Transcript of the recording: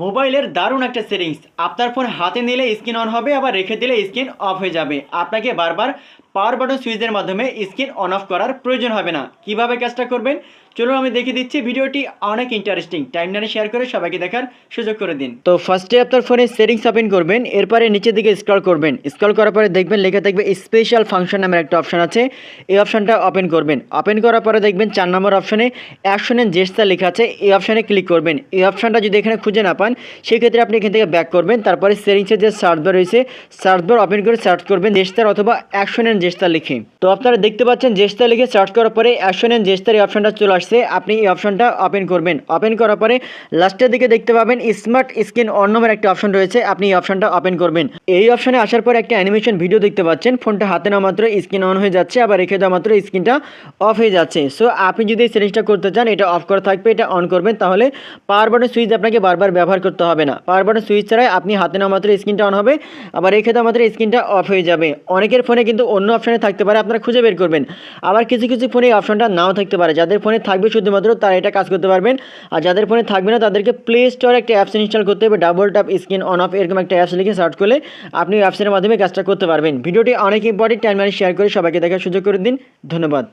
মোবাইলের দারুণ একটা সেটিংস। আপনার ফোন হাতে নিলে স্ক্রিন অন হবে, আবার রেখে দিলে স্ক্রিন অফ হয়ে যাবে। আপনাকে বারবার পাওয়ার বাটন সুইচের মাধ্যমে স্ক্রিন অন অফ করার প্রয়োজন হবে না। কিভাবে কাজটা করবেন চলুন আমি দেখিয়ে দিচ্ছি। ভিডিওটি অনেক ইন্টারেস্টিং, টাইমলাইনে শেয়ার করে সবাইকে দেখার সুযোগ করে দিন। তো ফার্স্টে আপনার ফোনে সেটিংস ওপেন করবেন, এরপরে নিচের দিকে স্ক্রল করবেন। স্ক্রল করার পরে দেখবেন লেখা থাকবে স্পেশাল ফাংশন নামের একটা অপশন আছে, এই অপশনটা ওপেন করবেন। ওপেন করার পরে দেখবেন 4 নম্বর অপশনে অ্যাকশন এন্ড জেস্টার লেখা আছে, এই অপশনে ক্লিক করবেন। এই অপশনটা যদি এখানে খুঁজে না পান সেক্ষেত্রে আপনি এখান থেকে ব্যাক করবেন। তারপরে সেটিংসের যে সার্চ বার রয়েছে, সার্চ বার ওপেন করে সার্চ করবেন জেস্টার অথবা অ্যাকশন এন্ড জেস্টার লিখে। তো আপনারা দেখতে পাচ্ছেন জেস্টার লিখে সার্চ করার পরে অ্যাকশন এন্ড জেস্টার এই অপশনটা চলে আসছে। আপনি এই অপশনটা ওপেন করবেন। ওপেন করার পরে লাস্টের দিকে দেখতে পাবেন স্মার্ট স্ক্রিন অন নামের একটা অপশন রয়েছে, আপনি এই অপশনটা ওপেন করবেন। এই অপশনে আসার পর একটা অ্যানিমেশন ভিডিও দেখতে পাচ্ছেন, ফোনটা হাতে নেওয়া মাত্র স্ক্রিন অন হয়ে যাচ্ছে, আবার রেখে দেওয়া মাত্র স্ক্রিনটা অফ হয়ে যাচ্ছে। সো আপনি যদি এই সেটিংসটা করতে চান, এটা অফ করা থাকবে, এটা অন করবেন, তাহলে পাওয়ার বাটন সুইচ আপনাকে বারবার ব্যবহার করতে হবে না। পাওয়ার বাটন সুইচ ছাড়াই আপনি হাতে নেওয়া মাত্র স্ক্রিনটা অন হবে, আবার রেখে দেওয়া মাত্র স্ক্রিনটা অফ হয়ে যাবে। অনেকের ফোনে কিন্তু অন্য অপশনে থাকতে পারে, আপনারা খুঁজে বের করবেন। আবার কিছু কিছু ফোনে এই অপশনটা নাও থাকতে পারে, যাদের ফোনে থাকবে শুধুমাত্র তারা এটা কাজ করতে পারবেন। আর যাদের ফোনে থাকবে না তাদেরকে প্লে স্টোরে একটা অ্যাপস ইনস্টল করতে হবে, double tap screen on of এরকম একটা অ্যাপস লিখে সার্চ করলে আপনি অ্যাপসের মাধ্যমে কাজটা করতে পারবেন। ভিডিওটি অনেক ইম্পর্টেন্ট, টাইমলাইনে শেয়ার করে সবাইকে দেখার সুযোগ করে দিন। ধন্যবাদ।